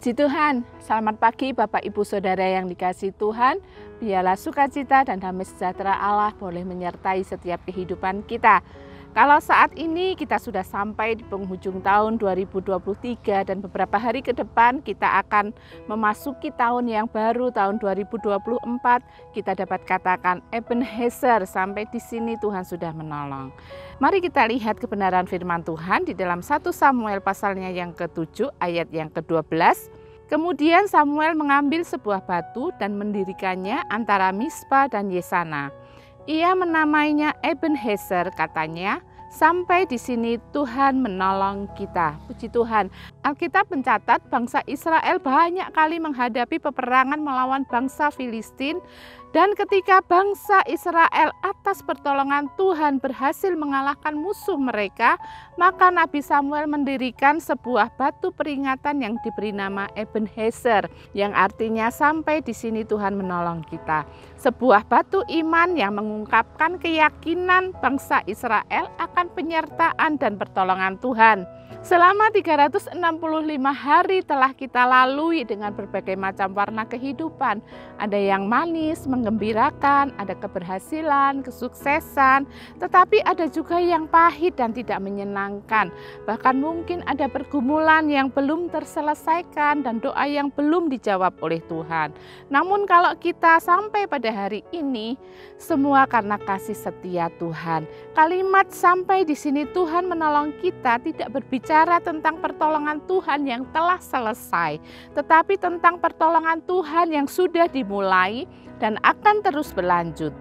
Puji Tuhan, selamat pagi Bapak Ibu Saudara yang dikasihi Tuhan. Biarlah sukacita dan damai sejahtera Allah boleh menyertai setiap kehidupan kita. Kalau saat ini kita sudah sampai di penghujung tahun 2023 dan beberapa hari ke depan kita akan memasuki tahun yang baru, tahun 2024. Kita dapat katakan Ebenezer, sampai di sini Tuhan sudah menolong. Mari kita lihat kebenaran firman Tuhan di dalam 1 Samuel pasalnya yang ke-7 ayat yang ke-12. Kemudian Samuel mengambil sebuah batu dan mendirikannya antara Mispa dan Yesana. Ia menamainya Ebenezer, katanya, sampai di sini Tuhan menolong kita. Puji Tuhan. Alkitab mencatat bangsa Israel banyak kali menghadapi peperangan melawan bangsa Filistin, dan ketika bangsa Israel atas pertolongan Tuhan berhasil mengalahkan musuh mereka, maka Nabi Samuel mendirikan sebuah batu peringatan yang diberi nama Ebenezer, yang artinya sampai di sini Tuhan menolong kita. Sebuah batu iman yang mengungkapkan keyakinan bangsa Israel akan penyertaan dan pertolongan Tuhan. Selama 365 hari telah kita lalui dengan berbagai macam warna kehidupan. Ada yang manis, menggembirakan, ada keberhasilan, kesuksesan, tetapi ada juga yang pahit dan tidak menyenangkan. Bahkan mungkin ada pergumulan yang belum terselesaikan dan doa yang belum dijawab oleh Tuhan. Namun kalau kita sampai pada hari ini, semua karena kasih setia Tuhan. Kalimat sampai di sini Tuhan menolong kita tidak berbicara tentang pertolongan Tuhan yang telah selesai, tetapi tentang pertolongan Tuhan yang sudah dimulai dan akan terus berlanjut.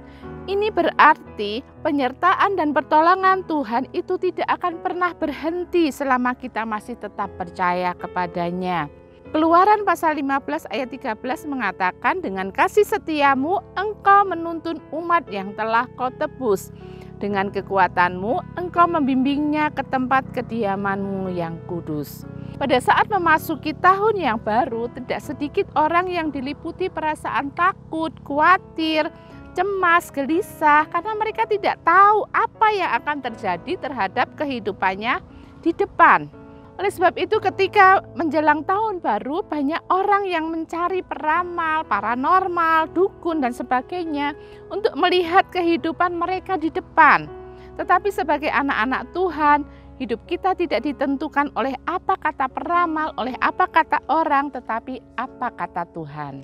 Ini berarti penyertaan dan pertolongan Tuhan itu tidak akan pernah berhenti selama kita masih tetap percaya kepadanya. Keluaran pasal 15 ayat 13 mengatakan, dengan kasih setiamu engkau menuntun umat yang telah kau tebus. Dengan kekuatanmu engkau membimbingnya ke tempat kediamanmu yang kudus. Pada saat memasuki tahun yang baru, tidak sedikit orang yang diliputi perasaan takut, khawatir, cemas, gelisah, karena mereka tidak tahu apa yang akan terjadi terhadap kehidupannya di depan. Oleh sebab itu ketika menjelang tahun baru, banyak orang yang mencari peramal, paranormal, dukun dan sebagainya untuk melihat kehidupan mereka di depan. Tetapi sebagai anak-anak Tuhan, hidup kita tidak ditentukan oleh apa kata peramal, oleh apa kata orang, tetapi apa kata Tuhan.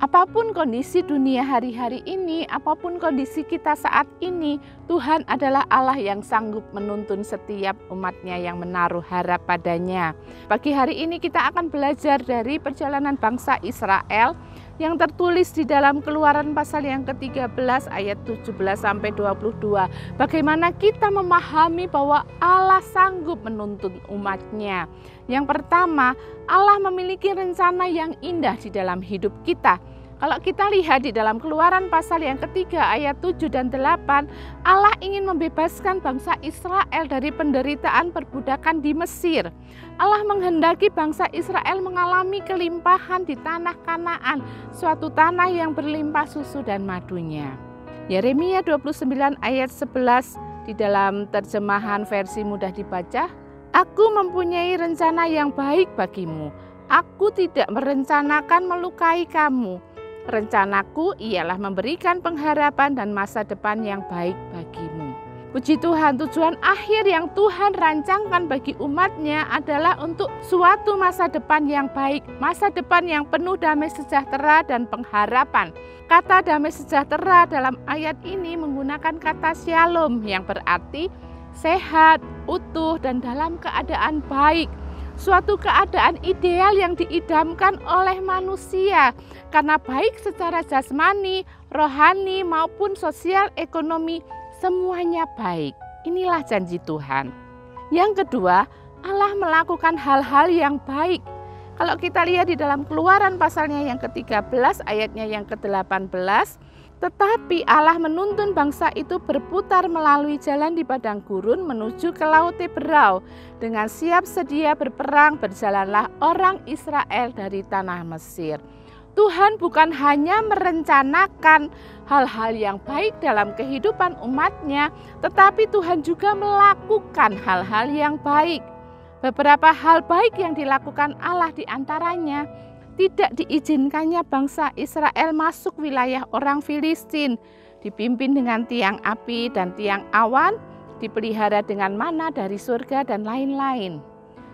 Apapun kondisi dunia hari-hari ini, apapun kondisi kita saat ini, Tuhan adalah Allah yang sanggup menuntun setiap umatnya yang menaruh harap padanya. Pagi hari ini kita akan belajar dari perjalanan bangsa Israel yang tertulis di dalam Keluaran pasal yang ke-13 ayat 17 sampai 22. Bagaimana kita memahami bahwa Allah sanggup menuntun umatnya. Yang pertama, Allah memiliki rencana yang indah di dalam hidup kita. Kalau kita lihat di dalam Keluaran pasal yang ketiga ayat 7 dan 8, Allah ingin membebaskan bangsa Israel dari penderitaan perbudakan di Mesir. Allah menghendaki bangsa Israel mengalami kelimpahan di tanah Kanaan, suatu tanah yang berlimpah susu dan madunya. Yeremia 29 ayat 11 di dalam terjemahan versi mudah dibaca, Aku mempunyai rencana yang baik bagimu. Aku tidak merencanakan melukai kamu. Rencanaku ialah memberikan pengharapan dan masa depan yang baik bagimu. Puji Tuhan, tujuan akhir yang Tuhan rancangkan bagi umatnya adalah untuk suatu masa depan yang baik, masa depan yang penuh damai sejahtera dan pengharapan. Kata damai sejahtera dalam ayat ini menggunakan kata shalom yang berarti sehat, utuh, dan dalam keadaan baik. Suatu keadaan ideal yang diidamkan oleh manusia karena baik secara jasmani, rohani maupun sosial ekonomi semuanya baik. Inilah janji Tuhan. Yang kedua, Allah melakukan hal-hal yang baik. Kalau kita lihat di dalam Keluaran pasalnya yang ke-13 ayatnya yang ke-18, tetapi Allah menuntun bangsa itu berputar melalui jalan di padang gurun menuju ke Laut Teberau. Dengan siap sedia berperang berjalanlah orang Israel dari tanah Mesir. Tuhan bukan hanya merencanakan hal-hal yang baik dalam kehidupan umatnya, tetapi Tuhan juga melakukan hal-hal yang baik. Beberapa hal baik yang dilakukan Allah di antaranya, tidak diizinkannya bangsa Israel masuk wilayah orang Filistin, dipimpin dengan tiang api dan tiang awan, dipelihara dengan mana dari surga dan lain-lain.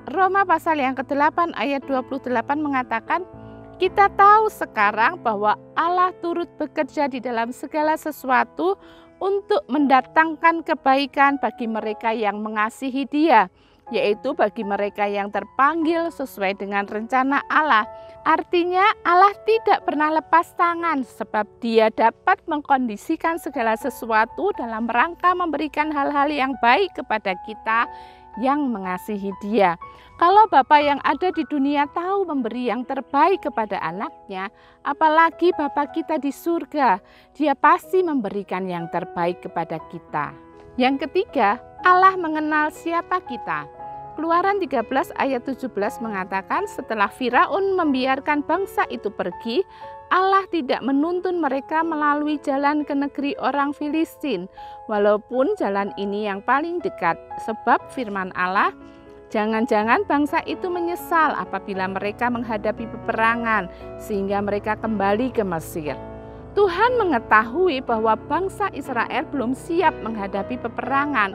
Roma pasal yang ke-8 ayat 28 mengatakan, kita tahu sekarang bahwa Allah turut bekerja di dalam segala sesuatu untuk mendatangkan kebaikan bagi mereka yang mengasihi Dia, yaitu bagi mereka yang terpanggil sesuai dengan rencana Allah. Artinya Allah tidak pernah lepas tangan sebab Dia dapat mengkondisikan segala sesuatu dalam rangka memberikan hal-hal yang baik kepada kita yang mengasihi Dia. Kalau Bapa yang ada di dunia tahu memberi yang terbaik kepada anaknya, apalagi Bapa kita di surga, Dia pasti memberikan yang terbaik kepada kita. Yang ketiga, Allah mengenal siapa kita. Keluaran 13 ayat 17 mengatakan, setelah Firaun membiarkan bangsa itu pergi, Allah tidak menuntun mereka melalui jalan ke negeri orang Filistin, walaupun jalan ini yang paling dekat, sebab firman Allah, jangan-jangan bangsa itu menyesal apabila mereka menghadapi peperangan, sehingga mereka kembali ke Mesir. Tuhan mengetahui bahwa bangsa Israel belum siap menghadapi peperangan.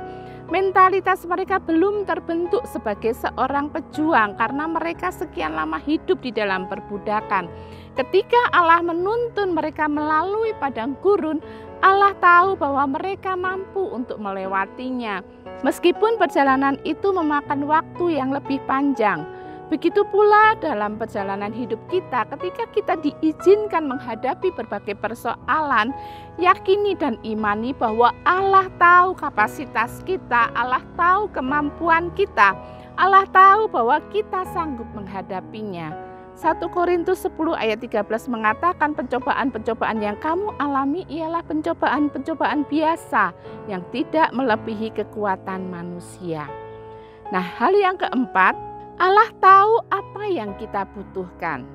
Mentalitas mereka belum terbentuk sebagai seorang pejuang karena mereka sekian lama hidup di dalam perbudakan. Ketika Allah menuntun mereka melalui padang gurun, Allah tahu bahwa mereka mampu untuk melewatinya. Meskipun perjalanan itu memakan waktu yang lebih panjang. Begitu pula dalam perjalanan hidup kita, ketika kita diizinkan menghadapi berbagai persoalan, yakini dan imani bahwa Allah tahu kapasitas kita, Allah tahu kemampuan kita, Allah tahu bahwa kita sanggup menghadapinya. 1 Korintus 10 ayat 13 mengatakan pencobaan-pencobaan yang kamu alami ialah pencobaan-pencobaan biasa yang tidak melebihi kekuatan manusia. Nah, hal yang keempat, Allah tahu apa yang kita butuhkan.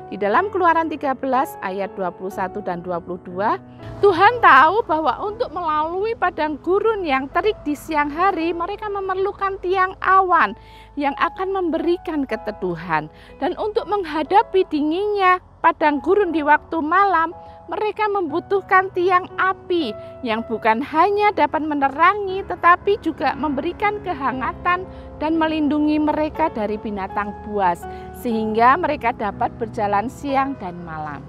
Di dalam Keluaran 13 ayat 21 dan 22, Tuhan tahu bahwa untuk melalui padang gurun yang terik di siang hari, mereka memerlukan tiang awan yang akan memberikan keteduhan. Dan untuk menghadapi dinginnya padang gurun di waktu malam, mereka membutuhkan tiang api yang bukan hanya dapat menerangi tetapi juga memberikan kehangatan dan melindungi mereka dari binatang buas sehingga mereka dapat berjalan siang dan malam.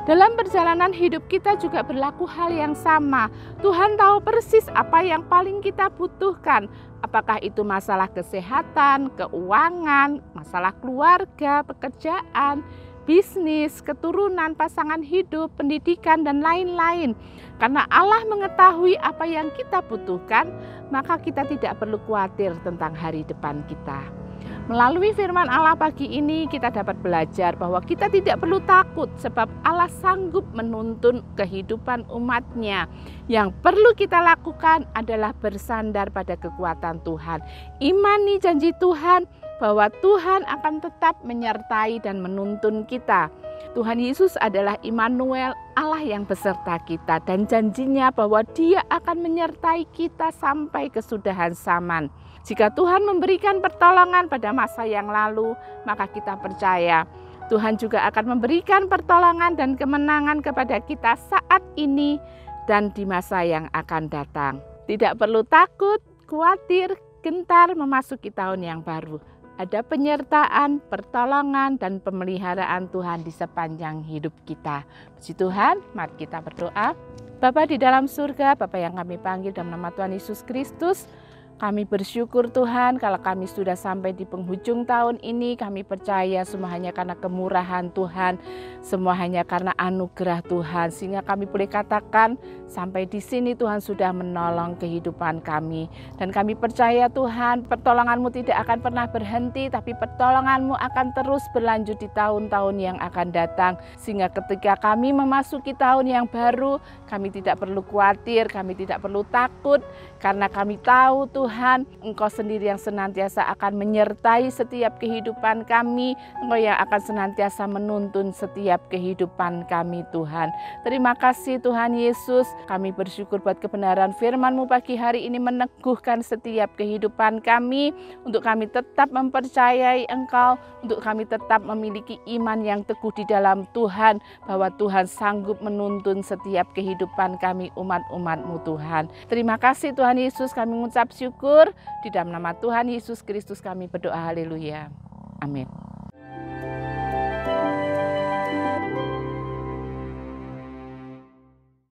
Dalam perjalanan hidup kita juga berlaku hal yang sama. Tuhan tahu persis apa yang paling kita butuhkan. Apakah itu masalah kesehatan, keuangan, masalah keluarga, pekerjaan, bisnis, keturunan, pasangan hidup, pendidikan, dan lain-lain. Karena Allah mengetahui apa yang kita butuhkan, maka kita tidak perlu khawatir tentang hari depan kita. Melalui firman Allah pagi ini kita dapat belajar bahwa kita tidak perlu takut sebab Allah sanggup menuntun kehidupan umatnya. Yang perlu kita lakukan adalah bersandar pada kekuatan Tuhan. Imani janji Tuhan bahwa Tuhan akan tetap menyertai dan menuntun kita. Tuhan Yesus adalah Immanuel, Allah yang beserta kita, dan janjinya bahwa Dia akan menyertai kita sampai kesudahan zaman. Jika Tuhan memberikan pertolongan pada masa yang lalu, maka kita percaya Tuhan juga akan memberikan pertolongan dan kemenangan kepada kita saat ini dan di masa yang akan datang. Tidak perlu takut, khawatir, gentar memasuki tahun yang baru. Ada penyertaan, pertolongan, dan pemeliharaan Tuhan di sepanjang hidup kita. Puji Tuhan, mari kita berdoa. Bapa di dalam surga, Bapa yang kami panggil dalam nama Tuhan Yesus Kristus, kami bersyukur Tuhan kalau kami sudah sampai di penghujung tahun ini. Kami percaya semua hanya karena kemurahan Tuhan, semua hanya karena anugerah Tuhan. Sehingga kami boleh katakan sampai di sini Tuhan sudah menolong kehidupan kami. Dan kami percaya Tuhan pertolongan-Mu tidak akan pernah berhenti, tapi pertolongan-Mu akan terus berlanjut di tahun-tahun yang akan datang. Sehingga ketika kami memasuki tahun yang baru, kami tidak perlu khawatir, kami tidak perlu takut. Karena kami tahu Tuhan Tuhan, Engkau sendiri yang senantiasa akan menyertai setiap kehidupan kami. Engkau yang akan senantiasa menuntun setiap kehidupan kami Tuhan. Terima kasih Tuhan Yesus, kami bersyukur buat kebenaran firman-Mu pagi hari ini meneguhkan setiap kehidupan kami, untuk kami tetap mempercayai Engkau, untuk kami tetap memiliki iman yang teguh di dalam Tuhan, bahwa Tuhan sanggup menuntun setiap kehidupan kami umat-umat-Mu Tuhan. Terima kasih Tuhan Yesus, kami mengucap syukur. Di dalam nama Tuhan Yesus Kristus kami berdoa, haleluya. Amin.